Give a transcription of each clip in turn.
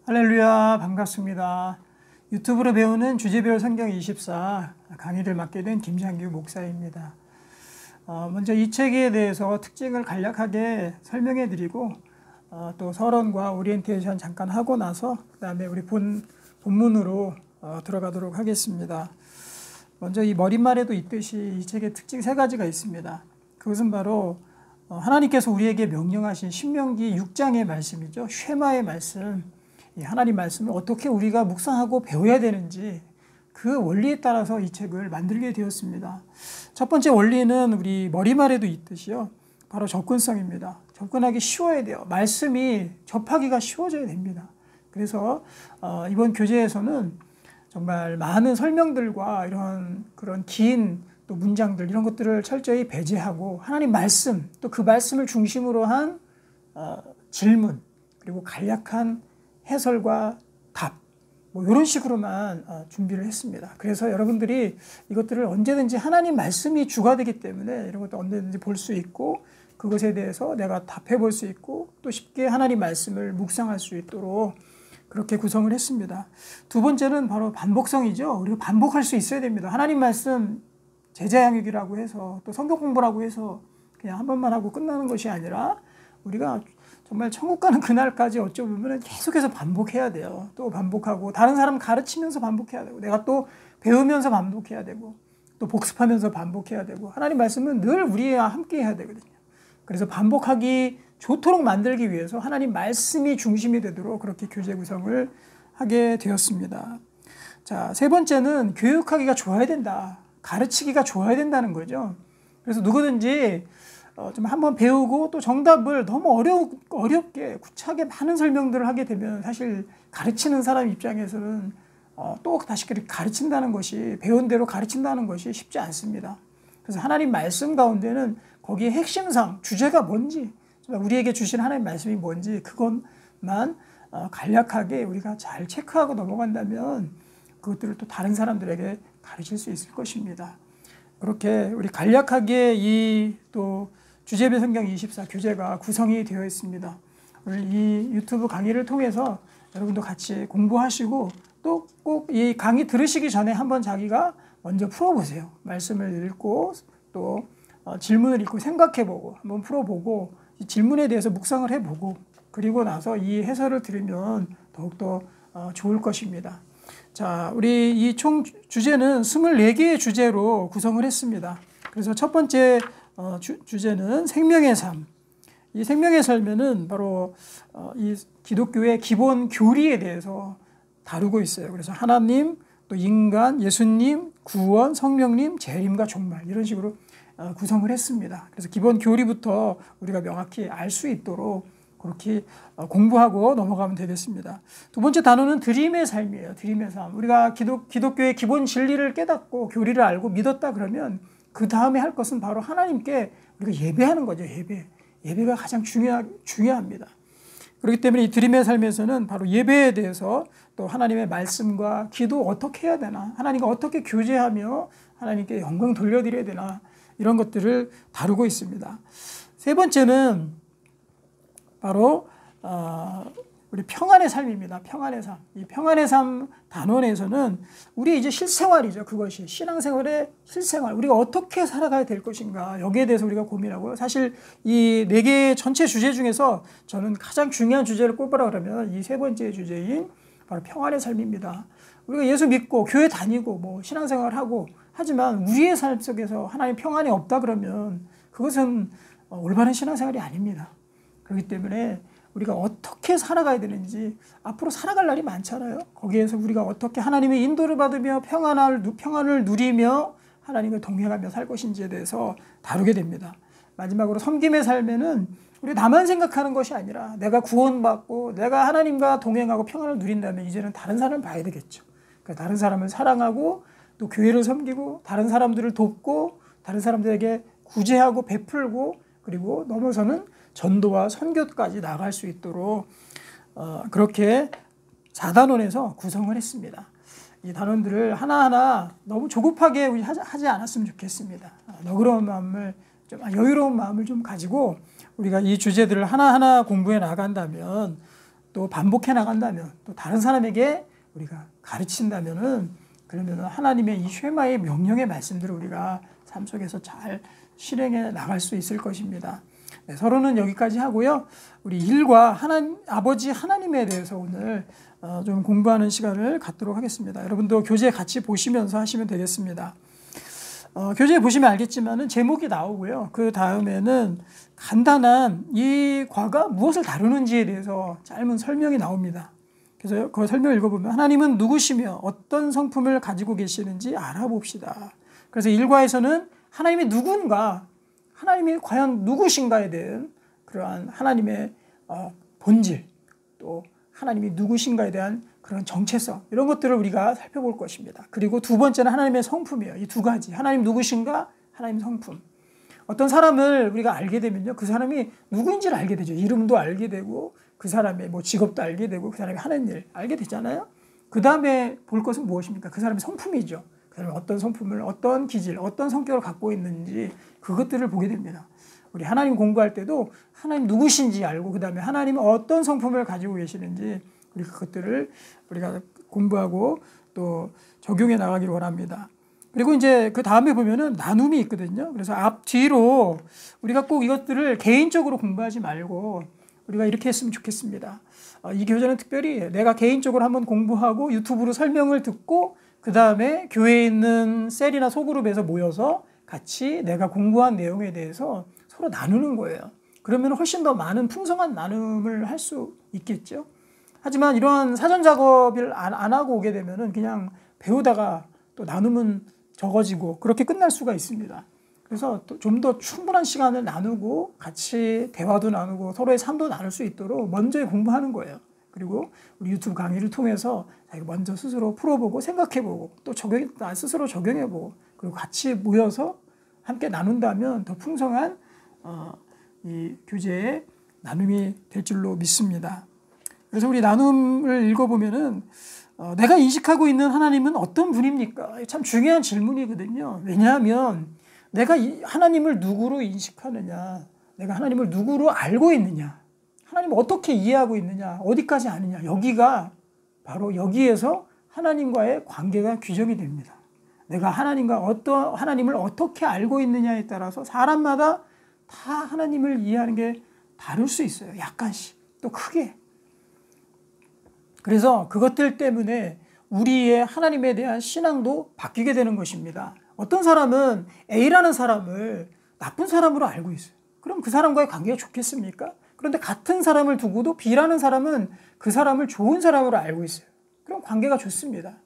할렐루야, 반갑습니다. 유튜브로 배우는 주제별 성경 24 강의를 맡게 된 김장규 목사입니다. 먼저 이 책에 대해서 특징을 간략하게 설명해 드리고 또 서론과 오리엔테이션 잠깐 하고 나서 그 다음에 우리 본문으로 들어가도록 하겠습니다. 먼저 이 머릿말에도 있듯이 이 책의 특징 세 가지가 있습니다. 그것은 바로 하나님께서 우리에게 명령하신 신명기 6장의 말씀이죠. 쉐마의 말씀, 이 하나님 말씀을 어떻게 우리가 묵상하고 배워야 되는지 그 원리에 따라서 이 책을 만들게 되었습니다. 첫 번째 원리는 우리 머릿말에도 있듯이요. 바로 접근성입니다. 접근하기 쉬워야 돼요. 말씀이 접하기가 쉬워져야 됩니다. 그래서 이번 교재에서는 정말 많은 설명들과 그런 긴 또 문장들 이런 것들을 철저히 배제하고 하나님 말씀 또 그 말씀을 중심으로 한 질문 그리고 간략한 해설과 답 이런 식으로만 준비를 했습니다. 그래서 여러분들이 이것들을 언제든지 하나님 말씀이 주가 되기 때문에 이런 것도 언제든지 볼 수 있고 그것에 대해서 내가 답해 볼 수 있고 또 쉽게 하나님 말씀을 묵상할 수 있도록 그렇게 구성을 했습니다. 두 번째는 바로 반복성이죠. 우리가 반복할 수 있어야 됩니다. 하나님 말씀 제자 양육이라고 해서 또 성경 공부라고 해서 그냥 한 번만 하고 끝나는 것이 아니라 우리가 정말 천국 가는 그날까지 어쩌면 계속해서 반복해야 돼요. 또 반복하고 다른 사람 가르치면서 반복해야 되고 내가 또 배우면서 반복해야 되고 또 복습하면서 반복해야 되고 하나님 말씀은 늘 우리와 함께 해야 되거든요. 그래서 반복하기 좋도록 만들기 위해서 하나님 말씀이 중심이 되도록 그렇게 교재 구성을 하게 되었습니다. 자, 세 번째는 교육하기가 좋아야 된다. 가르치기가 좋아야 된다는 거죠. 그래서 누구든지 좀 한번 배우고 또 정답을 너무 어렵게 구차하게 많은 설명들을 하게 되면 사실 가르치는 사람 입장에서는 또 다시 그렇게 가르친다는 것이 배운 대로 가르친다는 것이 쉽지 않습니다. 그래서 하나님 말씀 가운데는 거기에 핵심상 주제가 뭔지 우리에게 주신 하나님 말씀이 뭔지 그것만 간략하게 우리가 잘 체크하고 넘어간다면 그것들을 또 다른 사람들에게 가르칠 수 있을 것입니다. 그렇게 우리 간략하게 이 또 주제별 성경 24 교재가 구성이 되어 있습니다. 오늘 이 유튜브 강의를 통해서 여러분도 같이 공부하시고 또 꼭 이 강의 들으시기 전에 한번 자기가 먼저 풀어보세요. 말씀을 읽고 또 질문을 읽고 생각해보고 한번 풀어보고 이 질문에 대해서 묵상을 해보고 그리고 나서 이 해설을 들으면 더욱더 좋을 것입니다. 자, 우리 이 총 주제는 24개의 주제로 구성을 했습니다. 그래서 첫 번째 주제는 생명의 삶. 이 생명의 삶에는 바로 이 기독교의 기본 교리에 대해서 다루고 있어요. 그래서 하나님, 또 인간, 예수님, 구원, 성령님, 재림과 종말 이런 식으로 구성을 했습니다. 그래서 기본 교리부터 우리가 명확히 알 수 있도록 그렇게 공부하고 넘어가면 되겠습니다. 두 번째 단어는 드림의 삶이에요. 드림의 삶. 우리가 기독교의 기본 진리를 깨닫고 교리를 알고 믿었다 그러면 그 다음에 할 것은 바로 하나님께 우리가 예배하는 거죠. 예배가 가장 중요합니다. 그렇기 때문에 이 드림의 삶에서는 바로 예배에 대해서 또 하나님의 말씀과 기도 어떻게 해야 되나 하나님과 어떻게 교제하며 하나님께 영광 돌려드려야 되나 이런 것들을 다루고 있습니다. 세 번째는 바로 우리 평안의 삶입니다. 평안의 삶. 이 평안의 삶 단원에서는 우리 이제 실생활이죠. 그것이 신앙생활의 실생활. 우리가 어떻게 살아가야 될 것인가 여기에 대해서 우리가 고민하고요. 사실 이 4개의 전체 주제 중에서 저는 가장 중요한 주제를 꼽으라 그러면 이 세 번째 주제인 바로 평안의 삶입니다. 우리가 예수 믿고 교회 다니고 신앙생활하고 하지만 우리의 삶 속에서 하나님 평안이 없다 그러면 그것은 올바른 신앙생활이 아닙니다. 그렇기 때문에 우리가 어떻게 살아가야 되는지 앞으로 살아갈 날이 많잖아요. 거기에서 우리가 어떻게 하나님의 인도를 받으며 평안을 누리며 하나님과 동행하며 살 것인지에 대해서 다루게 됩니다. 마지막으로 섬김의 삶에는 우리 나만 생각하는 것이 아니라 내가 구원받고 내가 하나님과 동행하고 평안을 누린다면 이제는 다른 사람을 봐야 되겠죠. 그러니까 다른 사람을 사랑하고 또 교회를 섬기고 다른 사람들을 돕고 다른 사람들에게 구제하고 베풀고 그리고 넘어서는 전도와 선교까지 나갈 수 있도록 그렇게 4단원에서 구성을 했습니다. 이 단원들을 하나하나 너무 조급하게 하지 않았으면 좋겠습니다. 여유로운 마음을 좀 가지고 우리가 이 주제들을 하나하나 공부해 나간다면 또 반복해 나간다면, 또 다른 사람에게 우리가 가르친다면은, 그러면은 하나님의 이 쉐마의 명령의 말씀들을 우리가 삶 속에서 잘 실행해 나갈 수 있을 것입니다. 네, 서론은 여기까지 하고요. 우리 일과 아버지 하나님에 대해서 오늘 좀 공부하는 시간을 갖도록 하겠습니다. 여러분도 교재 같이 보시면서 하시면 되겠습니다. 교재 보시면 알겠지만은 제목이 나오고요. 그 다음에는 간단한 이 과가 무엇을 다루는지에 대해서 짧은 설명이 나옵니다. 그래서 그 설명을 읽어보면 하나님은 누구시며 어떤 성품을 가지고 계시는지 알아봅시다. 그래서 일과에서는 하나님이 누군가, 하나님이 과연 누구신가에 대한 그러한 하나님의 본질, 또 하나님이 누구신가에 대한 그런 정체성, 이런 것들을 우리가 살펴볼 것입니다. 그리고 두 번째는 하나님의 성품이에요. 이 두 가지, 하나님 누구신가, 하나님 성품. 어떤 사람을 우리가 알게 되면요, 그 사람이 누구인지를 알게 되죠. 이름도 알게 되고 그 사람의 뭐 직업도 알게 되고 그 사람이 하는 일 알게 되잖아요. 그 다음에 볼 것은 무엇입니까? 그 사람의 성품이죠. 그 사람이 어떤 성품을, 어떤 기질, 어떤 성격을 갖고 있는지 그것들을 보게 됩니다. 우리 하나님 공부할 때도 하나님 누구신지 알고 그 다음에 하나님은 어떤 성품을 가지고 계시는지 우리 그것들을 우리가 공부하고 또 적용해 나가기를 원합니다. 그리고 이제 그 다음에 보면은 나눔이 있거든요. 그래서 앞뒤로 우리가 꼭 이것들을 개인적으로 공부하지 말고 우리가 이렇게 했으면 좋겠습니다. 이 교재는 특별히 내가 개인적으로 한번 공부하고 유튜브로 설명을 듣고 그 다음에 교회에 있는 셀이나 소그룹에서 모여서 같이 내가 공부한 내용에 대해서 서로 나누는 거예요. 그러면 훨씬 더 많은 풍성한 나눔을 할 수 있겠죠. 하지만 이러한 사전 작업을 안 하고 오게 되면은 그냥 배우다가 또 나눔은 적어지고 그렇게 끝날 수가 있습니다. 그래서 좀 더 충분한 시간을 나누고 같이 대화도 나누고 서로의 삶도 나눌 수 있도록 먼저 공부하는 거예요. 그리고 우리 유튜브 강의를 통해서 먼저 스스로 풀어보고 생각해보고 또 스스로 적용해보고 그리고 같이 모여서 함께 나눈다면 더 풍성한 이 교재의 나눔이 될 줄로 믿습니다. 그래서 우리 나눔을 읽어보면은 내가 인식하고 있는 하나님은 어떤 분입니까? 참 중요한 질문이거든요. 왜냐하면 내가 하나님을 누구로 인식하느냐, 내가 하나님을 누구로 알고 있느냐, 하나님을 어떻게 이해하고 있느냐, 어디까지 아느냐, 여기가 바로 여기에서 하나님과의 관계가 규정이 됩니다. 내가 하나님을 어떻게 알고 있느냐에 따라서 사람마다 다 하나님을 이해하는 게 다를 수 있어요. 약간씩, 또 크게. 그래서 그것들 때문에 우리의 하나님에 대한 신앙도 바뀌게 되는 것입니다. 어떤 사람은 A라는 사람을 나쁜 사람으로 알고 있어요. 그럼 그 사람과의 관계가 좋겠습니까? 그런데 같은 사람을 두고도 B라는 사람은 그 사람을 좋은 사람으로 알고 있어요. 그럼 관계가 좋습니다.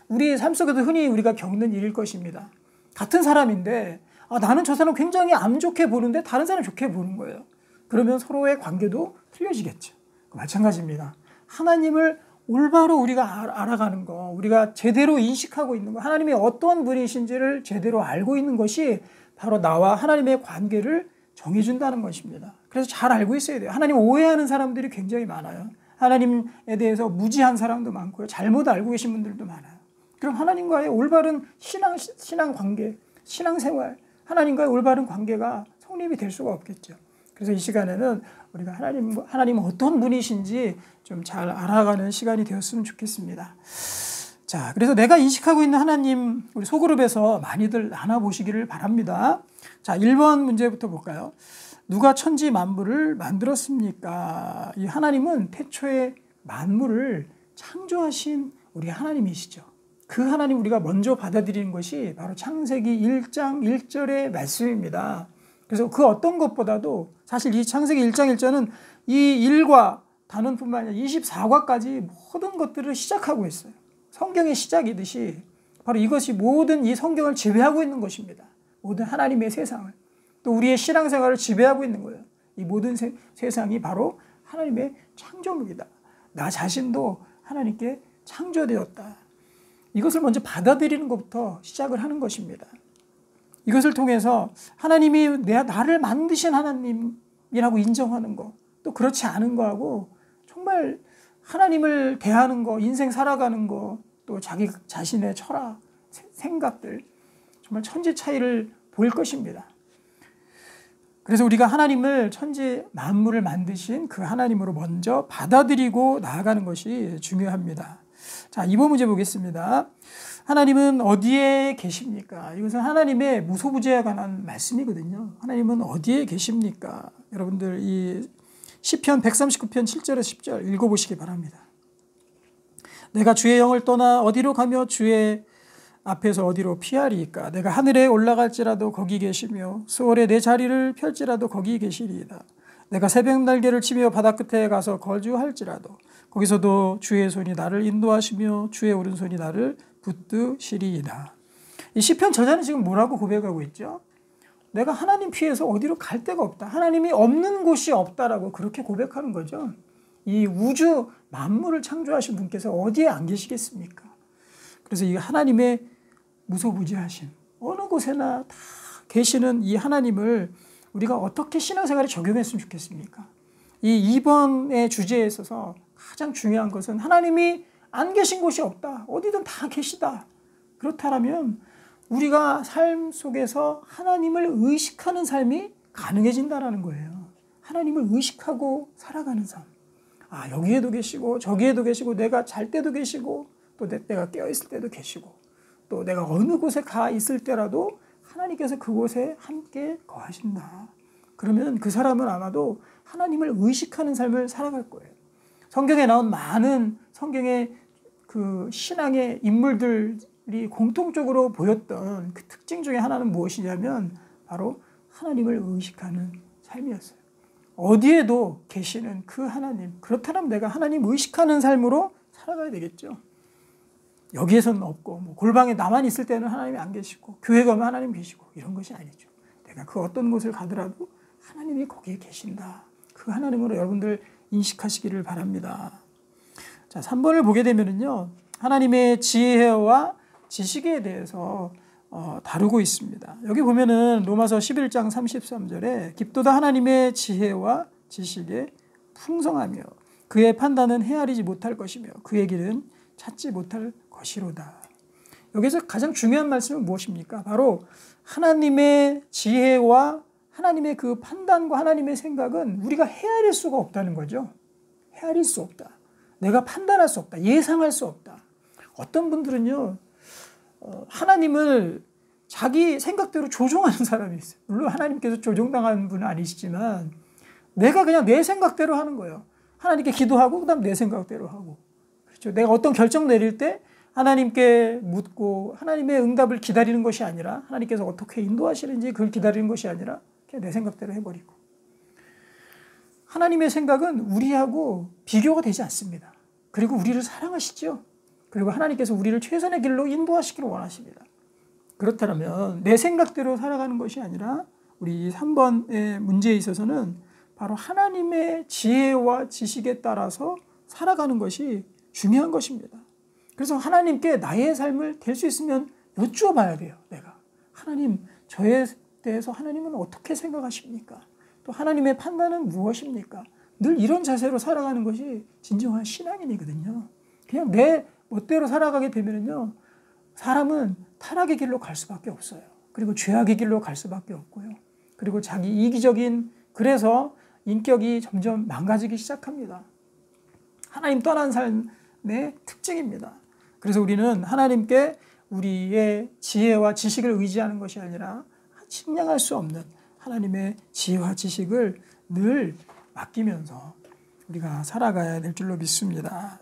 우리 삶 속에도 흔히 우리가 겪는 일일 것입니다. 같은 사람인데 나는 저 사람 굉장히 안 좋게 보는데 다른 사람 좋게 보는 거예요. 그러면 서로의 관계도 틀려지겠죠. 마찬가지입니다. 하나님을 올바로 우리가 알아가는 거, 우리가 제대로 인식하고 있는 거, 하나님이 어떤 분이신지를 제대로 알고 있는 것이 바로 나와 하나님의 관계를 정해준다는 것입니다. 그래서 잘 알고 있어야 돼요. 하나님 오해하는 사람들이 굉장히 많아요. 하나님에 대해서 무지한 사람도 많고요. 잘못 알고 계신 분들도 많아요. 그럼 하나님과의 올바른 신앙 관계, 신앙생활, 하나님과의 올바른 관계가 성립이 될 수가 없겠죠. 그래서 이 시간에는 우리가 하나님은 어떤 분이신지 좀 잘 알아가는 시간이 되었으면 좋겠습니다. 자, 그래서 내가 인식하고 있는 하나님, 우리 소그룹에서 많이들 나눠보시기를 바랍니다. 자, 1번 문제부터 볼까요? 누가 천지 만물을 만들었습니까? 이 하나님은 태초에 만물을 창조하신 우리 하나님이시죠. 그 하나님 우리가 먼저 받아들이는 것이 바로 창세기 1장 1절의 말씀입니다. 그래서 그 어떤 것보다도 사실 이 창세기 1장 1절은 이 1과 단원뿐만 아니라 24과까지 모든 것들을 시작하고 있어요. 성경의 시작이듯이 바로 이것이 모든 이 성경을 지배하고 있는 것입니다. 모든 하나님의 세상을. 또 우리의 신앙생활을 지배하고 있는 거예요. 이 모든 세상이 바로 하나님의 창조물이다. 나 자신도 하나님께 창조되었다. 이것을 먼저 받아들이는 것부터 시작을 하는 것입니다. 이것을 통해서 하나님이 나를 만드신 하나님이라고 인정하는 거, 또 그렇지 않은 거하고 정말 하나님을 대하는 거, 인생 살아가는 거, 또 자기 자신의 철학, 생각들, 정말 천지 차이를 보일 것입니다. 그래서 우리가 하나님을 천지 만물을 만드신 그 하나님으로 먼저 받아들이고 나아가는 것이 중요합니다. 자, 2번 문제 보겠습니다. 하나님은 어디에 계십니까? 이것은 하나님의 무소부재에 관한 말씀이거든요. 하나님은 어디에 계십니까? 여러분들 이 시편 139편 7절에서 10절 읽어보시기 바랍니다. 내가 주의 영을 떠나 어디로 가며 주의 앞에서 어디로 피하리이까? 내가 하늘에 올라갈지라도 거기 계시며 수월에 내 자리를 펼지라도 거기 계시리이다. 내가 새벽 날개를 치며 바다 끝에 가서 거주할지라도 거기서도 주의 손이 나를 인도하시며 주의 오른손이 나를 붙드시리이다. 이 시편 저자는 지금 뭐라고 고백하고 있죠? 내가 하나님 피해서 어디로 갈 데가 없다. 하나님이 없는 곳이 없다라고 그렇게 고백하는 거죠. 이 우주 만물을 창조하신 분께서 어디에 안 계시겠습니까? 그래서 이 하나님의 무소부지하신 어느 곳에나 다 계시는 이 하나님을 우리가 어떻게 신앙생활에 적용했으면 좋겠습니까? 이 2번의 주제에 있어서 가장 중요한 것은 하나님이 안 계신 곳이 없다. 어디든 다 계시다. 그렇다면 우리가 삶 속에서 하나님을 의식하는 삶이 가능해진다는 거예요. 하나님을 의식하고 살아가는 삶. 아, 여기에도 계시고 저기에도 계시고 내가 잘 때도 계시고 또 내가 깨어있을 때도 계시고 또 내가 어느 곳에 가 있을 때라도 하나님께서 그곳에 함께 거하신다. 그러면 그 사람은 아마도 하나님을 의식하는 삶을 살아갈 거예요. 성경에 나온 많은 성경의 그 신앙의 인물들이 공통적으로 보였던 그 특징 중에 하나는 무엇이냐면 바로 하나님을 의식하는 삶이었어요. 어디에도 계시는 그 하나님. 그렇다면 내가 하나님 의식하는 삶으로 살아가야 되겠죠. 여기에서는 없고 뭐 골방에 나만 있을 때는 하나님이 안 계시고 교회 가면 하나님 계시고 이런 것이 아니죠. 내가 그 어떤 곳을 가더라도 하나님이 거기에 계신다. 그 하나님으로 여러분들 인식하시기를 바랍니다. 자, 3번을 보게 되면은요. 하나님의 지혜와 지식에 대해서 다루고 있습니다. 여기 보면은 로마서 11장 33절에 깊도다 하나님의 지혜와 지식에 풍성하며 그의 판단은 헤아리지 못할 것이며 그의 길은 찾지 못할 것이로다. 여기서 가장 중요한 말씀은 무엇입니까? 바로 하나님의 지혜와 하나님의 그 판단과 하나님의 생각은 우리가 헤아릴 수가 없다는 거죠. 헤아릴 수 없다. 내가 판단할 수 없다. 예상할 수 없다. 어떤 분들은요. 하나님을 자기 생각대로 조종하는 사람이 있어요. 물론 하나님께서 조종당하는 분은 아니시지만 내가 그냥 내 생각대로 하는 거예요. 하나님께 기도하고 그다음 내 생각대로 하고. 그렇죠. 내가 어떤 결정 내릴 때 하나님께 묻고 하나님의 응답을 기다리는 것이 아니라 하나님께서 어떻게 인도하시는지 그걸 기다리는 것이 아니라 그냥 내 생각대로 해버리고. 하나님의 생각은 우리하고 비교가 되지 않습니다. 그리고 우리를 사랑하시죠. 그리고 하나님께서 우리를 최선의 길로 인도하시기를 원하십니다. 그렇다면 내 생각대로 살아가는 것이 아니라 우리 3번의 문제에 있어서는 바로 하나님의 지혜와 지식에 따라서 살아가는 것이 중요한 것입니다. 그래서 하나님께 나의 삶을 될 수 있으면 여쭈어 봐야 돼요. 내가. 하나님, 저에 대해서 하나님은 어떻게 생각하십니까? 또 하나님의 판단은 무엇입니까? 늘 이런 자세로 살아가는 것이 진정한 신앙인이거든요. 그냥 내 멋대로 살아가게 되면요, 사람은 타락의 길로 갈 수밖에 없어요. 그리고 죄악의 길로 갈 수밖에 없고요. 그리고 자기 이기적인, 그래서 인격이 점점 망가지기 시작합니다. 하나님 떠난 삶의 특징입니다. 그래서 우리는 하나님께 우리의 지혜와 지식을 의지하는 것이 아니라 측량할 수 없는 하나님의 지혜와 지식을 늘 맡기면서 우리가 살아가야 될 줄로 믿습니다.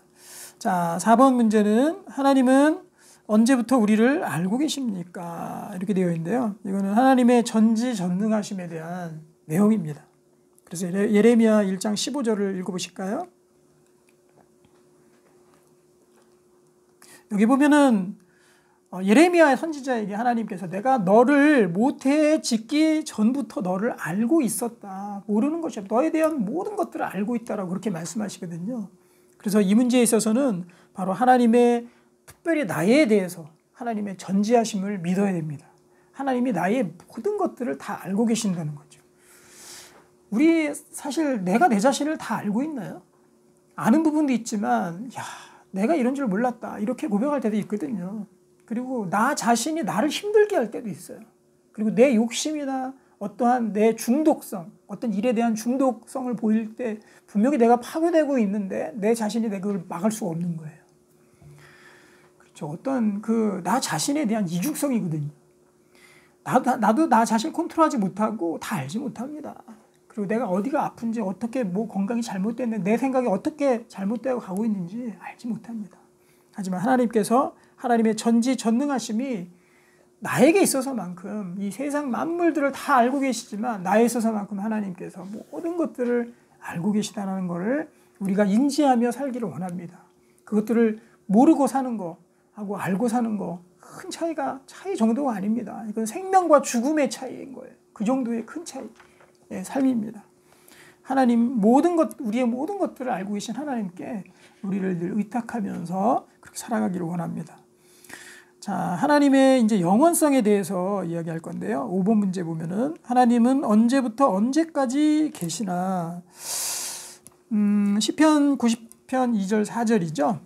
자, 4번 문제는 하나님은 언제부터 우리를 알고 계십니까? 이렇게 되어 있는데요. 이거는 하나님의 전지전능하심에 대한 내용입니다. 그래서 예레미야 1장 15절을 읽어보실까요? 여기 보면은 예레미야 선지자에게 하나님께서 내가 너를 모태에 짓기 전부터 너를 알고 있었다. 모르는 것이 없다. 너에 대한 모든 것들을 알고 있다라고 그렇게 말씀하시거든요. 그래서 이 문제에 있어서는 바로 하나님의 특별히 나에 대해서 하나님의 전지하심을 믿어야 됩니다. 하나님이 나의 모든 것들을 다 알고 계신다는 거죠. 우리 사실 내가 내 자신을 다 알고 있나요? 아는 부분도 있지만 내가 이런 줄 몰랐다 이렇게 고백할 때도 있거든요. 그리고 나 자신이 나를 힘들게 할 때도 있어요. 그리고 내 욕심이나 어떠한 내 중독성, 어떤 일에 대한 중독성을 보일 때 분명히 내가 파괴되고 있는데 내 자신이 내가 그걸 막을 수가 없는 거예요. 그렇죠. 어떤 나 자신에 대한 이중성이거든요. 나도 나 자신을 컨트롤하지 못하고 다 알지 못합니다. 그리고 내가 어디가 아픈지 어떻게 뭐 건강이 잘못됐는데 내 생각이 어떻게 잘못되어 가고 있는지 알지 못합니다. 하지만 하나님께서 하나님의 전지전능하심이 나에게 있어서만큼 이 세상 만물들을 다 알고 계시지만 나에 있어서만큼 하나님께서 모든 것들을 알고 계시다는 것을 우리가 인지하며 살기를 원합니다. 그것들을 모르고 사는 거하고 알고 사는 거 큰 차이 정도가 아닙니다. 이건 생명과 죽음의 차이인 거예요. 그 정도의 큰 차이의 삶입니다. 하나님 우리의 모든 것들을 알고 계신 하나님께 우리를 늘 의탁하면서 그렇게 살아가기를 원합니다. 자, 하나님의 이제 영원성에 대해서 이야기할 건데요. 5번 문제 보면은 하나님은 언제부터 언제까지 계시나. 시편 90편 2절 4절이죠.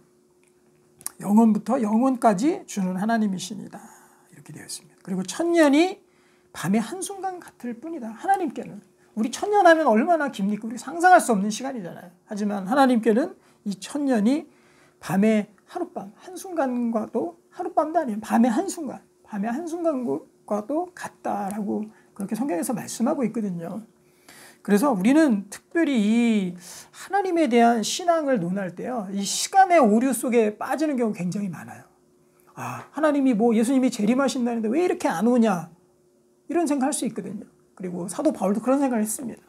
영원부터 영원까지 주는 하나님이시니다. 이렇게 되어 있습니다. 그리고 천년이 밤의 한순간 같을 뿐이다. 하나님께는. 우리 천년 하면 얼마나 깁니까? 우리 상상할 수 없는 시간이잖아요. 하지만 하나님께는 이 천년이 밤의 하룻밤, 한순간과도 하룻밤도 아니에요. 밤의 한순간과도 같다라고 그렇게 성경에서 말씀하고 있거든요. 그래서 우리는 특별히 이 하나님에 대한 신앙을 논할 때요, 이 시간의 오류 속에 빠지는 경우가 굉장히 많아요. 하나님이 예수님이 재림하신다는데 왜 이렇게 안 오냐? 이런 생각할 수 있거든요. 그리고 사도 바울도 그런 생각을 했습니다.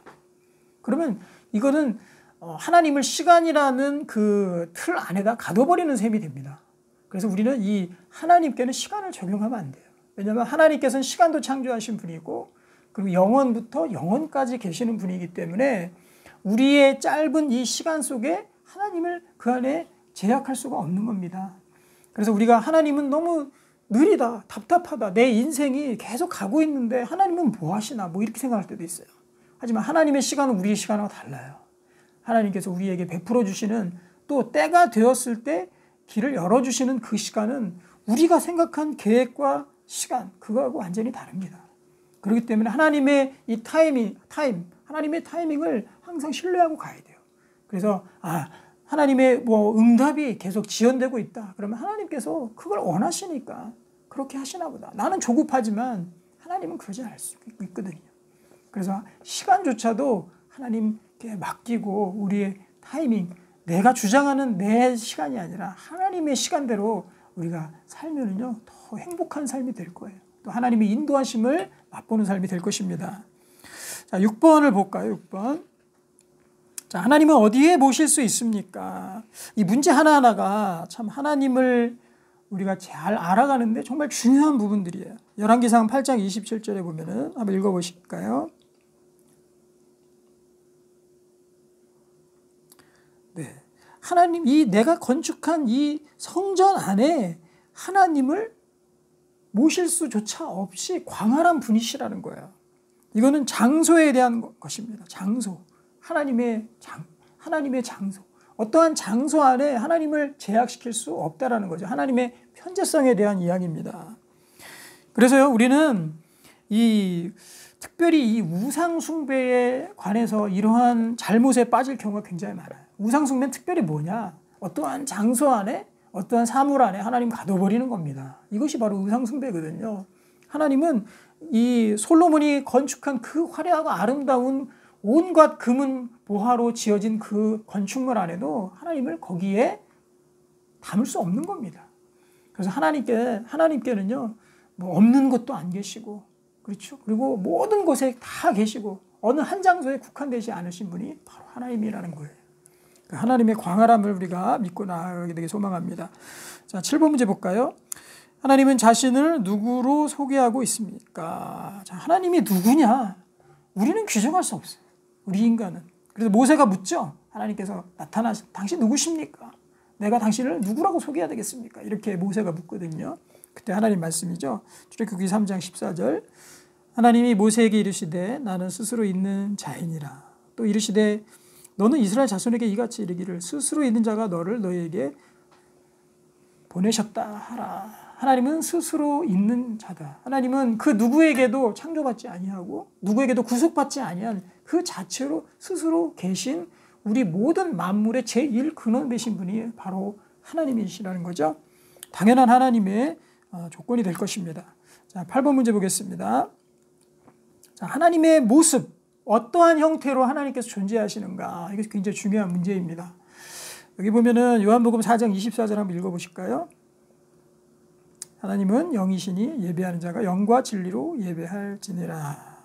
그러면 이거는 하나님을 시간이라는 그 틀 안에다 가둬버리는 셈이 됩니다. 그래서 우리는 이 하나님께는 시간을 적용하면 안 돼요. 왜냐하면 하나님께서는 시간도 창조하신 분이고 그리고 영원부터 영원까지 계시는 분이기 때문에 우리의 짧은 이 시간 속에 하나님을 그 안에 제약할 수가 없는 겁니다. 그래서 우리가 하나님은 너무 느리다, 답답하다, 내 인생이 계속 가고 있는데 하나님은 뭐 하시나 이렇게 생각할 때도 있어요. 하지만 하나님의 시간은 우리의 시간과 달라요. 하나님께서 우리에게 베풀어 주시는 또 때가 되었을 때 길을 열어주시는 그 시간은 우리가 생각한 계획과 시간 그거하고 완전히 다릅니다. 그렇기 때문에 하나님의 이 하나님의 타이밍을 항상 신뢰하고 가야 돼요. 그래서 하나님의 응답이 계속 지연되고 있다. 그러면 하나님께서 그걸 원하시니까 그렇게 하시나 보다. 나는 조급하지만 하나님은 그러지 않을 수 있거든요. 그래서 시간조차도 하나님께 맡기고 우리의 타이밍, 내가 주장하는 내 시간이 아니라 하나님의 시간대로 우리가 살면은요, 더 행복한 삶이 될 거예요. 또 하나님의 인도하심을 맛보는 삶이 될 것입니다. 자, 6번을 볼까요? 6번. 자, 하나님은 어디에 모실 수 있습니까? 이 문제 하나하나가 참 하나님을 우리가 잘 알아가는데 정말 중요한 부분들이에요. 열왕기상 8장 27절에 보면은 한번 읽어보실까요? 네. 하나님, 내가 건축한 이 성전 안에 하나님을 모실 수조차 없이 광활한 분이시라는 거예요. 이거는 장소에 대한 것입니다. 장소. 하나님의 장소. 어떠한 장소 안에 하나님을 제약시킬 수 없다라는 거죠. 하나님의 편재성에 대한 이야기입니다. 그래서요, 우리는 특별히 이 우상숭배에 관해서 이러한 잘못에 빠질 경우가 굉장히 많아요. 우상숭배는 특별히 뭐냐? 어떠한 장소 안에, 어떠한 사물 안에 하나님 가둬버리는 겁니다. 이것이 바로 우상숭배거든요. 하나님은 이 솔로몬이 건축한 그 화려하고 아름다운 온갖 금은 보화로 지어진 그 건축물 안에도 하나님을 거기에 담을 수 없는 겁니다. 그래서 하나님께는요, 없는 것도 안 계시고, 그렇죠. 그리고 모든 곳에 다 계시고, 어느 한 장소에 국한되지 않으신 분이 바로 하나님이라는 거예요. 하나님의 광활함을 우리가 믿고 나아가게 되길 소망합니다. 자, 7번 문제 볼까요? 하나님은 자신을 누구로 소개하고 있습니까? 자, 하나님이 누구냐? 우리는 규정할 수 없어요. 우리 인간은. 그래서 모세가 묻죠. 하나님께서 당신 누구십니까? 내가 당신을 누구라고 소개해야 되겠습니까? 이렇게 모세가 묻거든요. 그때 하나님 말씀이죠. 출애굽기 3장 14절. 하나님이 모세에게 이르시되 나는 스스로 있는 자이니라. 또 이르시되 너는 이스라엘 자손에게 이같이 이르기를 스스로 있는 자가 너를 너희에게 보내셨다 하라. 하나님은 스스로 있는 자다. 하나님은 그 누구에게도 창조받지 아니하고 누구에게도 구속받지 아니한 그 자체로 스스로 계신 우리 모든 만물의 제1 근원 되신 분이 바로 하나님이시라는 거죠. 당연한 하나님의 조건이 될 것입니다. 자, 8번 문제 보겠습니다. 자, 하나님의 모습, 어떠한 형태로 하나님께서 존재하시는가? 이게 굉장히 중요한 문제입니다. 여기 보면은 요한복음 4장 24절 한번 읽어보실까요? 하나님은 영이시니 예배하는 자가 영과 진리로 예배할지니라.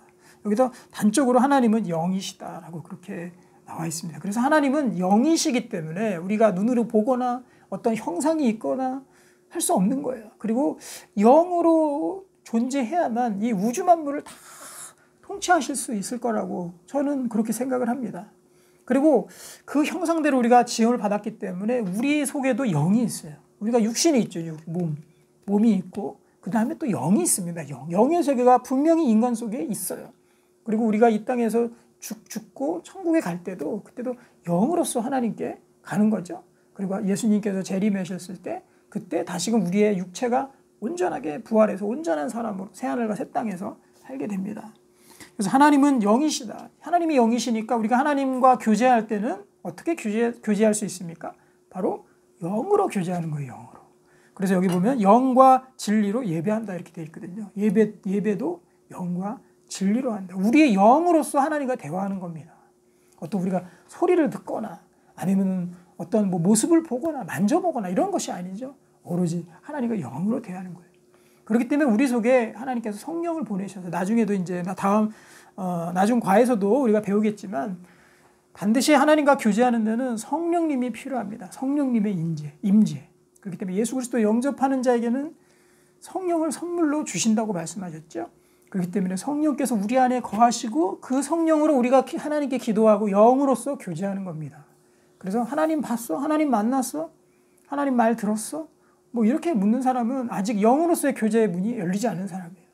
여기서 단적으로 하나님은 영이시다라고 그렇게 나와 있습니다. 그래서 하나님은 영이시기 때문에 우리가 눈으로 보거나 어떤 형상이 있거나 할 수 없는 거예요. 그리고 영으로 존재해야만 이 우주 만물을 다 통치하실 수 있을 거라고 저는 그렇게 생각을 합니다. 그리고 그 형상대로 우리가 지음을 받았기 때문에 우리 속에도 영이 있어요. 우리가 육신이 있죠. 몸이 있고 그 다음에 또 영이 있습니다. 영의 세계가 분명히 인간 속에 있어요. 그리고 우리가 이 땅에서 죽고 천국에 갈 때도 그때도 영으로서 하나님께 가는 거죠. 그리고 예수님께서 재림하셨을 때 그때 다시금 우리의 육체가 온전하게 부활해서 온전한 사람으로 새하늘과 새 땅에서 살게 됩니다. 그래서 하나님은 영이시다. 하나님이 영이시니까 우리가 하나님과 교제할 때는 어떻게 교제할 수 있습니까? 바로 영으로 교제하는 거예요. 영으로. 그래서 여기 보면 영과 진리로 예배한다 이렇게 되어 있거든요. 예배도 영과 진리로 한다. 우리의 영으로서 하나님과 대화하는 겁니다. 어떤 우리가 소리를 듣거나 아니면 어떤 모습을 보거나 만져보거나 이런 것이 아니죠. 오로지 하나님과 영으로 대하는 거예요. 그렇기 때문에 우리 속에 하나님께서 성령을 보내셔서 나중에도 이제 나중 과에서도 우리가 배우겠지만 반드시 하나님과 교제하는 데는 성령님이 필요합니다. 성령님의 임재. 그렇기 때문에 예수 그리스도 영접하는 자에게는 성령을 선물로 주신다고 말씀하셨죠. 그렇기 때문에 성령께서 우리 안에 거하시고 그 성령으로 우리가 하나님께 기도하고 영으로서 교제하는 겁니다. 그래서 하나님 봤어? 하나님 만났어? 하나님 말 들었어? 이렇게 묻는 사람은 아직 영으로서의 교제의 문이 열리지 않은 사람이에요.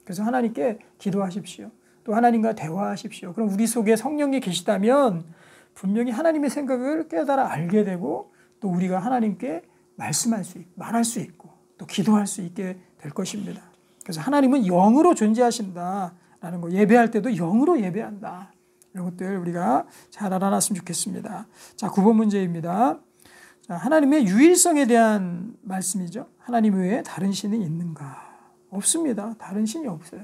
그래서 하나님께 기도하십시오. 또 하나님과 대화하십시오. 그럼 우리 속에 성령이 계시다면 분명히 하나님의 생각을 깨달아 알게 되고 또 우리가 하나님께 말할 수 있고 또 기도할 수 있게 될 것입니다. 그래서 하나님은 영으로 존재하신다라는 거, 예배할 때도 영으로 예배한다. 이런 것들 우리가 잘 알아놨으면 좋겠습니다. 자, 9번 문제입니다. 자, 하나님의 유일성에 대한 말씀이죠. 하나님 외에 다른 신이 있는가? 없습니다. 다른 신이 없어요.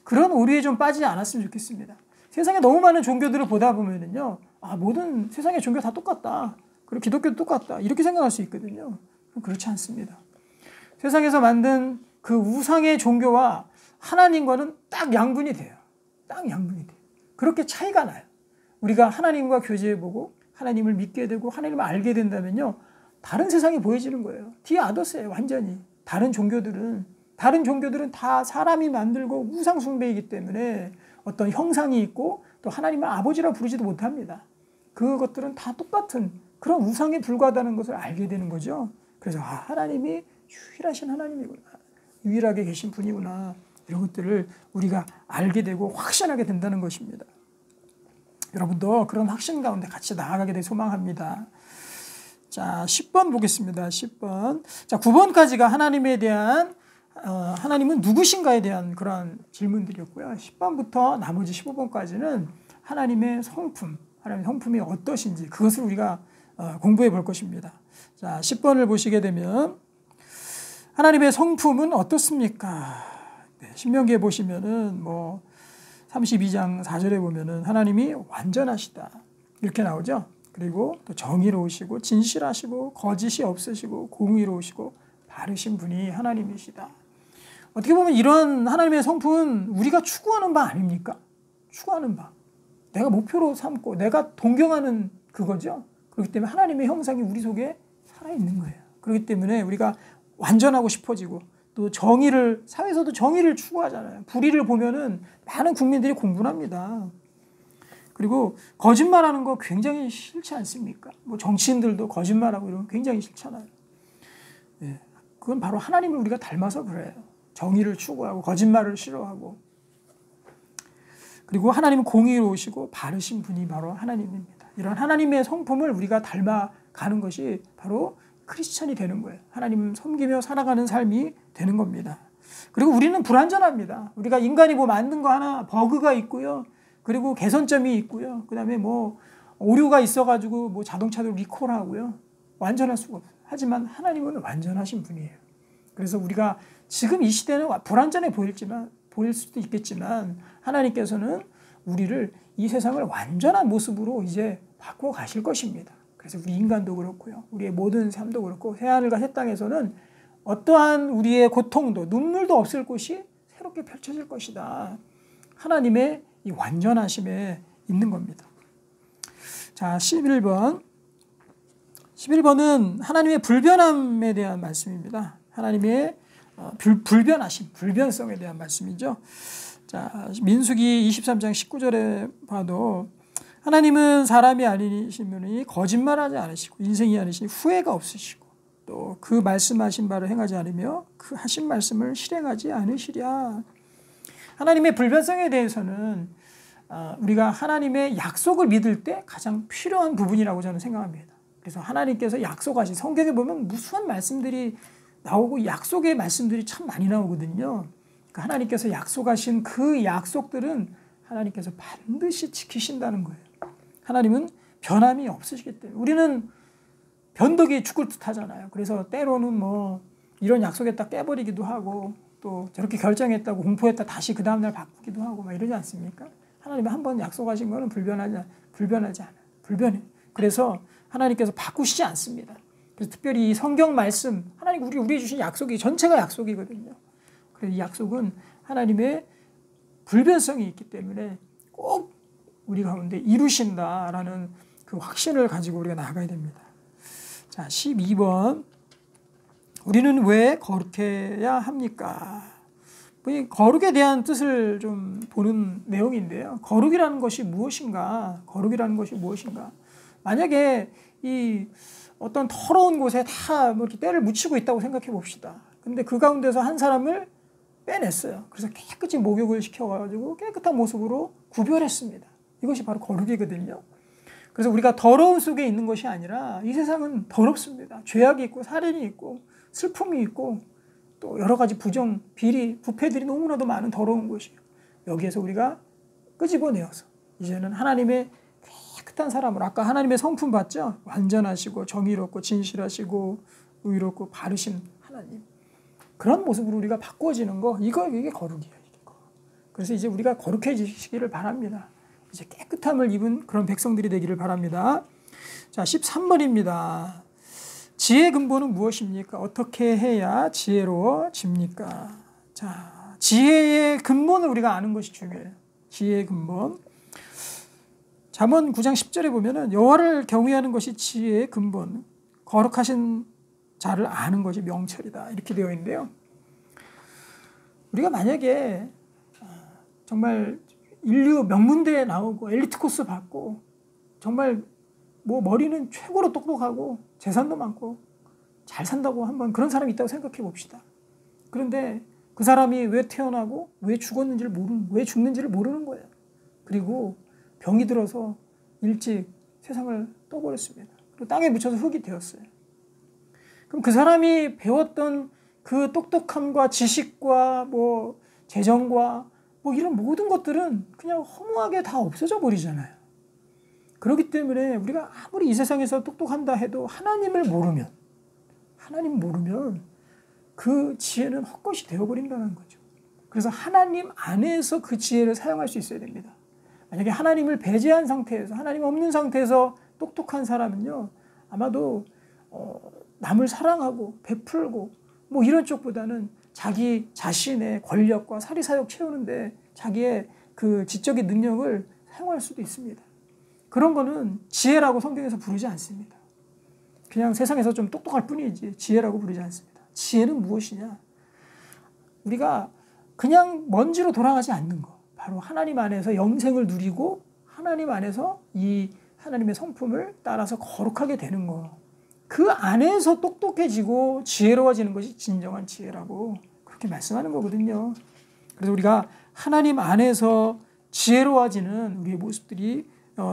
그런 오류에 좀 빠지지 않았으면 좋겠습니다. 세상에 너무 많은 종교들을 보다 보면은요, 모든 세상의 종교 다 똑같다. 그리고 기독교도 똑같다. 이렇게 생각할 수 있거든요. 그렇지 않습니다. 세상에서 만든 그 우상의 종교와 하나님과는 딱 양분이 돼요. 그렇게 차이가 나요. 우리가 하나님과 교제해보고 하나님을 믿게 되고 하나님을 알게 된다면요, 다른 세상이 보여지는 거예요. 디아더스예요. 완전히. 다른 종교들은 다 사람이 만들고 우상 숭배이기 때문에 어떤 형상이 있고 또 하나님을 아버지라 부르지도 못합니다. 그것들은 다 똑같은 그런 우상에 불과하다는 것을 알게 되는 거죠. 그래서 하나님이 유일하신 하나님이구나. 유일하게 계신 분이구나. 이런 것들을 우리가 알게 되고 확신하게 된다는 것입니다. 여러분도 그런 확신 가운데 같이 나아가게 되길 소망합니다. 자, 10번 보겠습니다. 10번. 자, 9번까지가 하나님에 대한 하나님은 누구신가에 대한 그런 질문들이었고요. 10번부터 나머지 15번까지는 하나님의 성품이 어떠신지 그것을 우리가 공부해 볼 것입니다. 자, 10번을 보시게 되면 하나님의 성품은 어떻습니까? 네, 신명기에 보시면은 32장 4절에 보면은 하나님이 완전하시다 이렇게 나오죠. 그리고 또 정의로우시고 진실하시고 거짓이 없으시고 공의로우시고 바르신 분이 하나님이시다. 어떻게 보면 이런 하나님의 성품은 우리가 추구하는 바 아닙니까? 추구하는 바. 내가 목표로 삼고 내가 동경하는 그거죠. 그렇기 때문에 하나님의 형상이 우리 속에 살아있는 거예요. 그렇기 때문에 우리가 완전하고 싶어지고 또 사회에서도 정의를 추구하잖아요. 불의를 보면은 많은 국민들이 공분합니다. 그리고 거짓말하는 거 굉장히 싫지 않습니까? 정치인들도 거짓말하고 이런 거 굉장히 싫잖아요. 네, 그건 바로 하나님을 우리가 닮아서 그래요. 정의를 추구하고 거짓말을 싫어하고. 그리고 하나님은 공의로우시고 바르신 분이 바로 하나님입니다. 이런 하나님의 성품을 우리가 닮아가는 것이 바로 크리스천이 되는 거예요. 하나님 섬기며 살아가는 삶이 되는 겁니다. 그리고 우리는 불완전합니다. 우리가 인간이 뭐 만든 거 하나 버그가 있고요. 그리고 개선점이 있고요. 그 다음에 뭐 오류가 있어가지고 뭐 자동차도 리콜하고요. 완전할 수가 없어요. 하지만 하나님은 완전하신 분이에요. 그래서 우리가 지금 이 시대는 불완전해 보일 수도 있겠지만 하나님께서는 우리를 이 세상을 완전한 모습으로 이제 바꿔 가실 것입니다. 그래서 우리 인간도 그렇고요. 우리의 모든 삶도 그렇고 새하늘과 새 땅에서는 어떠한 우리의 고통도 눈물도 없을 곳이 새롭게 펼쳐질 것이다. 하나님의 이 완전하심에 있는 겁니다. 자, 11번. 11번은 하나님의 불변함에 대한 말씀입니다. 하나님의 불변하심, 불변성에 대한 말씀이죠. 자, 민수기 23장 19절에 봐도 하나님은 사람이 아니시므니 거짓말하지 않으시고 인생이 아니시니 후회가 없으시고 또 그 말씀하신 바를 행하지 않으며 그 하신 말씀을 실행하지 않으시랴. 하나님의 불변성에 대해서는 우리가 하나님의 약속을 믿을 때 가장 필요한 부분이라고 저는 생각합니다. 그래서 하나님께서 약속하신 성경에 보면 무수한 말씀들이 나오고 약속의 말씀들이 참 많이 나오거든요. 그러니까 하나님께서 약속하신 그 약속들은 하나님께서 반드시 지키신다는 거예요. 하나님은 변함이 없으시기 때문에 우리는 변덕이 죽을 듯 하잖아요. 그래서 때로는 뭐 이런 약속에 딱 깨버리기도 하고 또 저렇게 결정했다고 공포했다 다시 그 다음날 바꾸기도 하고 막 이러지 않습니까? 하나님이 한번 약속하신 거는 불변하지 않아요. 불변해. 그래서 하나님께서 바꾸시지 않습니다. 그래서 특별히 이 성경 말씀, 하나님 우리 주신 약속이 전체가 약속이거든요. 그래서 이 약속은 하나님의 불변성이 있기 때문에 꼭 우리 가운데 이루신다라는 그 확신을 가지고 우리가 나아가야 됩니다. 자, 12번. 우리는 왜 거룩해야 합니까? 이 거룩에 대한 뜻을 좀 보는 내용인데요. 거룩이라는 것이 무엇인가? 거룩이라는 것이 무엇인가? 만약에 이 어떤 더러운 곳에 다 뭐 이렇게 때를 묻히고 있다고 생각해 봅시다. 근데 그 가운데서 한 사람을 빼냈어요. 그래서 깨끗이 목욕을 시켜가지고 깨끗한 모습으로 구별했습니다. 이것이 바로 거룩이거든요. 그래서 우리가 더러움 속에 있는 것이 아니라 이 세상은 더럽습니다. 죄악이 있고 살인이 있고 슬픔이 있고 또 여러 가지 부정, 비리, 부패들이 너무나도 많은 더러운 곳이에요. 여기에서 우리가 끄집어내어서 이제는 하나님의 깨끗한 사람으로 아까 하나님의 성품 봤죠? 완전하시고 정의롭고 진실하시고 의롭고 바르신 하나님. 그런 모습으로 우리가 바꿔지는 거 이게 거룩이에요. 그래서 이제 우리가 거룩해지시기를 바랍니다. 이제 깨끗함을 입은 그런 백성들이 되기를 바랍니다. 자, 13번입니다. 지혜의 근본은 무엇입니까? 어떻게 해야 지혜로워집니까? 자, 지혜의 근본을 우리가 아는 것이 중요해요. 지혜의 근본. 잠언 9장 10절에 보면은 여호와를 경외하는 것이 지혜의 근본, 거룩하신 자를 아는 것이 명철이다. 이렇게 되어 있는데요. 우리가 만약에 정말 인류 명문대에 나오고 엘리트 코스 받고 정말 뭐 머리는 최고로 똑똑하고 재산도 많고 잘 산다고 한번 그런 사람이 있다고 생각해 봅시다. 그런데 그 사람이 왜 태어나고 왜 죽는지를 모르는 거예요. 그리고 병이 들어서 일찍 세상을 떠버렸습니다. 그리고 땅에 묻혀서 흙이 되었어요. 그럼 그 사람이 배웠던 그 똑똑함과 지식과 뭐 재정과 뭐 이런 모든 것들은 그냥 허무하게 다 없어져 버리잖아요. 그렇기 때문에 우리가 아무리 이 세상에서 똑똑한다 해도 하나님 모르면 그 지혜는 헛것이 되어버린다는 거죠. 그래서 하나님 안에서 그 지혜를 사용할 수 있어야 됩니다. 만약에 하나님을 배제한 상태에서 하나님 없는 상태에서 똑똑한 사람은요 아마도 남을 사랑하고 베풀고 뭐 이런 쪽보다는 자기 자신의 권력과 사리사욕 채우는데 자기의 그 지적인 능력을 사용할 수도 있습니다. 그런 거는 지혜라고 성경에서 부르지 않습니다. 그냥 세상에서 좀 똑똑할 뿐이지 지혜라고 부르지 않습니다. 지혜는 무엇이냐? 우리가 그냥 먼지로 돌아가지 않는 거. 바로 하나님 안에서 영생을 누리고 하나님 안에서 이 하나님의 성품을 따라서 거룩하게 되는 거. 그 안에서 똑똑해지고 지혜로워지는 것이 진정한 지혜라고 그렇게 말씀하는 거거든요. 그래서 우리가 하나님 안에서 지혜로워지는 우리의 모습들이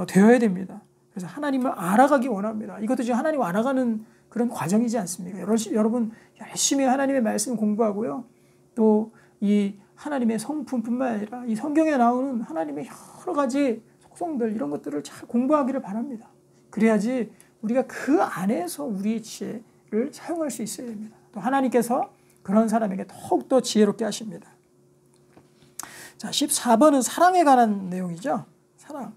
되어야 됩니다. 그래서 하나님을 알아가기 원합니다. 이것도 지금 하나님 알아가는 그런 과정이지 않습니까? 여러분 열심히 하나님의 말씀 공부하고요. 또 이 하나님의 성품뿐만 아니라 이 성경에 나오는 하나님의 여러 가지 속성들 이런 것들을 잘 공부하기를 바랍니다. 그래야지 우리가 그 안에서 우리의 지혜를 사용할 수 있어야 됩니다. 또 하나님께서 그런 사람에게 더욱더 지혜롭게 하십니다. 자, 14번은 사랑에 관한 내용이죠. 사랑.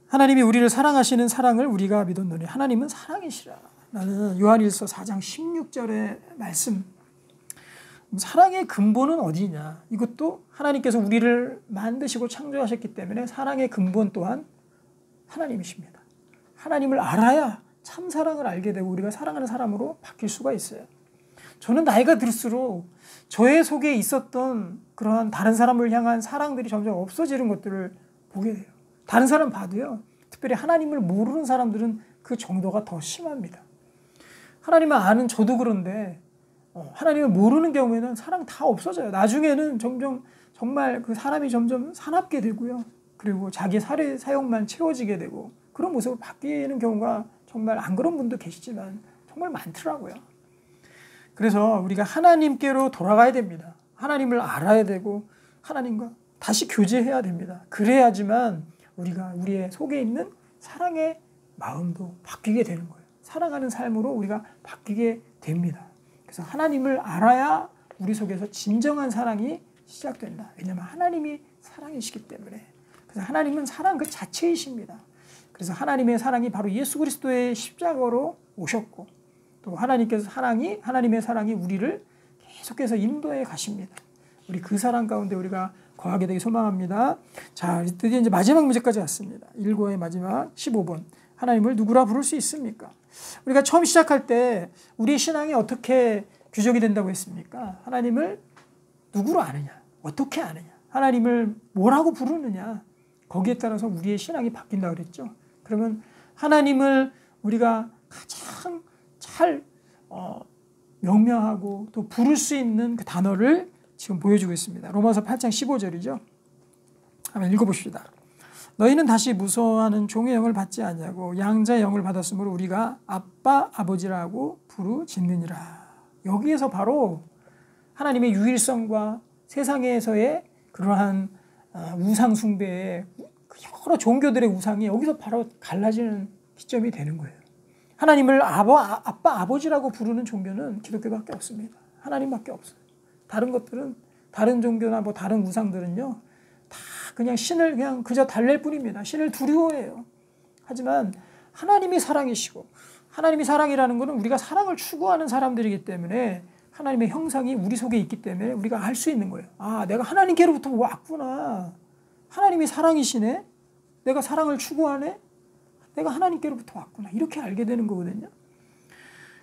하나님이 우리를 사랑하시는 사랑을 우리가 믿었노니 하나님은 사랑이시라. 라는 요한일서 4장 16절의 말씀. 사랑의 근본은 어디냐? 이것도 하나님께서 우리를 만드시고 창조하셨기 때문에 사랑의 근본 또한 하나님이십니다. 하나님을 알아야 참 사랑을 알게 되고 우리가 사랑하는 사람으로 바뀔 수가 있어요. 저는 나이가 들수록 저의 속에 있었던 그러한 다른 사람을 향한 사랑들이 점점 없어지는 것들을 보게 돼요. 다른 사람 봐도요. 특별히 하나님을 모르는 사람들은 그 정도가 더 심합니다. 하나님을 아는 저도 그런데 하나님을 모르는 경우에는 사랑 다 없어져요. 나중에는 점점 정말 그 사람이 점점 사납게 되고요. 그리고 자기 사용만 채워지게 되고 그런 모습으로 바뀌는 경우가 정말 안 그런 분도 계시지만 정말 많더라고요. 그래서 우리가 하나님께로 돌아가야 됩니다. 하나님을 알아야 되고 하나님과 다시 교제해야 됩니다. 그래야지만 우리가 우리의 속에 있는 사랑의 마음도 바뀌게 되는 거예요. 사랑하는 삶으로 우리가 바뀌게 됩니다. 그래서 하나님을 알아야 우리 속에서 진정한 사랑이 시작된다. 왜냐하면 하나님이 사랑이시기 때문에. 그래서 하나님은 사랑 그 자체이십니다. 그래서 하나님의 사랑이 바로 예수 그리스도의 십자가로 오셨고 또 하나님의 사랑이 우리를 계속해서 인도해 가십니다. 우리 그 사랑 가운데 우리가 거하게 되기 소망합니다. 자, 드디어 이제 마지막 문제까지 왔습니다. 1과의 마지막 15번. 하나님을 누구라 부를 수 있습니까? 우리가 처음 시작할 때 우리 신앙이 어떻게 규정이 된다고 했습니까? 하나님을 누구로 아느냐? 어떻게 아느냐? 하나님을 뭐라고 부르느냐? 거기에 따라서 우리의 신앙이 바뀐다고 그랬죠. 그러면 하나님을 우리가 가장 잘 명명하고 또 부를 수 있는 그 단어를 지금 보여주고 있습니다. 로마서 8장 15절이죠. 한번 읽어봅시다. 너희는 다시 무서워하는 종의 영을 받지 아니하고 양자의 영을 받았으므로 우리가 아빠 아버지라고 부르짖느니라. 여기에서 바로 하나님의 유일성과 세상에서의 그러한 우상 숭배의 여러 종교들의 우상이 여기서 바로 갈라지는 기점이 되는 거예요. 하나님을 아빠 아버지라고 부르는 종교는 기독교밖에 없습니다. 하나님밖에 없어요. 다른 것들은 다른 종교나 뭐 다른 우상들은요 다 그냥 신을 그냥 그저 달랠 뿐입니다. 신을 두려워해요. 하지만 하나님이 사랑이시고 하나님이 사랑이라는 것은 우리가 사랑을 추구하는 사람들이기 때문에 하나님의 형상이 우리 속에 있기 때문에 우리가 알 수 있는 거예요. 아, 내가 하나님께로부터 왔구나. 하나님이 사랑이시네. 내가 사랑을 추구하네. 내가 하나님께로부터 왔구나. 이렇게 알게 되는 거거든요.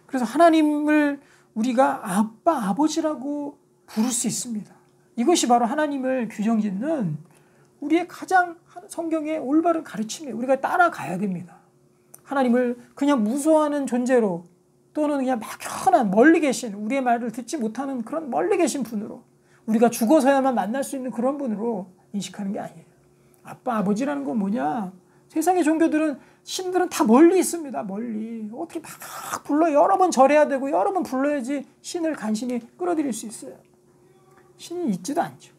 그래서 하나님을 우리가 아빠, 아버지라고 부를 수 있습니다. 이것이 바로 하나님을 규정짓는 우리의 가장 성경의 올바른 가르침이에요. 우리가 따라가야 됩니다. 하나님을 그냥 무서워하는 존재로 또는 그냥 막연한 멀리 계신 우리의 말을 듣지 못하는 그런 멀리 계신 분으로 우리가 죽어서야만 만날 수 있는 그런 분으로 인식하는 게 아니에요. 아빠, 아버지라는 건 뭐냐? 세상의 종교들은 신들은 다 멀리 있습니다. 멀리. 어떻게 막 불러 여러 번 절해야 되고 여러 번 불러야지 신을 간신히 끌어들일 수 있어요. 신이 있지도 않죠.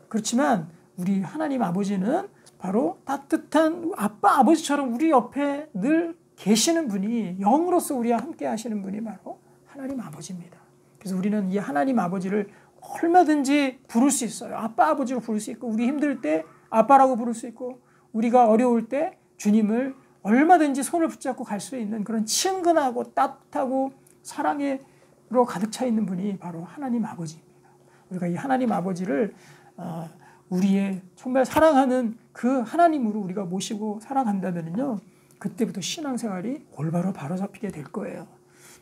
그렇지만 우리 하나님 아버지는 바로 따뜻한 아빠 아버지처럼 우리 옆에 늘 계시는 분이 영으로서 우리와 함께 하시는 분이 바로 하나님 아버지입니다. 그래서 우리는 이 하나님 아버지를 얼마든지 부를 수 있어요. 아빠 아버지로 부를 수 있고 우리 힘들 때 아빠라고 부를 수 있고 우리가 어려울 때 주님을 얼마든지 손을 붙잡고 갈 수 있는 그런 친근하고 따뜻하고 사랑으로 가득 차 있는 분이 바로 하나님 아버지입니다. 우리가 이 하나님 아버지를 우리의 정말 사랑하는 그 하나님으로 우리가 모시고 살아간다면요, 그때부터 신앙생활이 올바로 바로잡히게 될 거예요.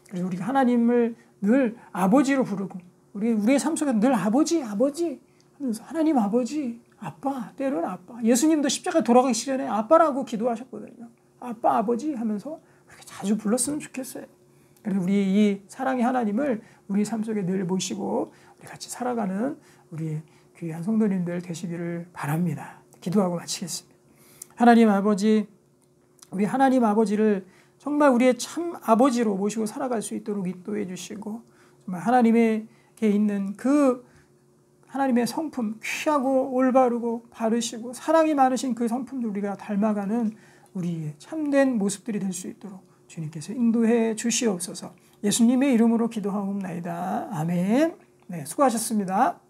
그래서 우리가 하나님을 늘 아버지로 부르고 우리의 삶 속에 늘 아버지 하면서 하나님 아버지, 아빠, 때로는 아빠. 예수님도 십자가 돌아가기 전에 아빠라고 기도하셨거든요. 아빠, 아버지 하면서 그렇게 자주 불렀으면 좋겠어요. 그래서 우리 이 사랑의 하나님을 우리 삶 속에 늘 모시고 우리 같이 살아가는 우리 귀한 성도님들 되시기를 바랍니다. 기도하고 마치겠습니다. 하나님 아버지, 우리 하나님 아버지를 정말 우리의 참 아버지로 모시고 살아갈 수 있도록 인도해 주시고 정말 하나님에게 있는 그 하나님의 성품, 귀하고 올바르고 바르시고 사랑이 많으신 그 성품도 우리가 닮아가는 우리의 참된 모습들이 될 수 있도록 주님께서 인도해 주시옵소서. 예수님의 이름으로 기도하옵나이다. 아멘. 네, 수고하셨습니다.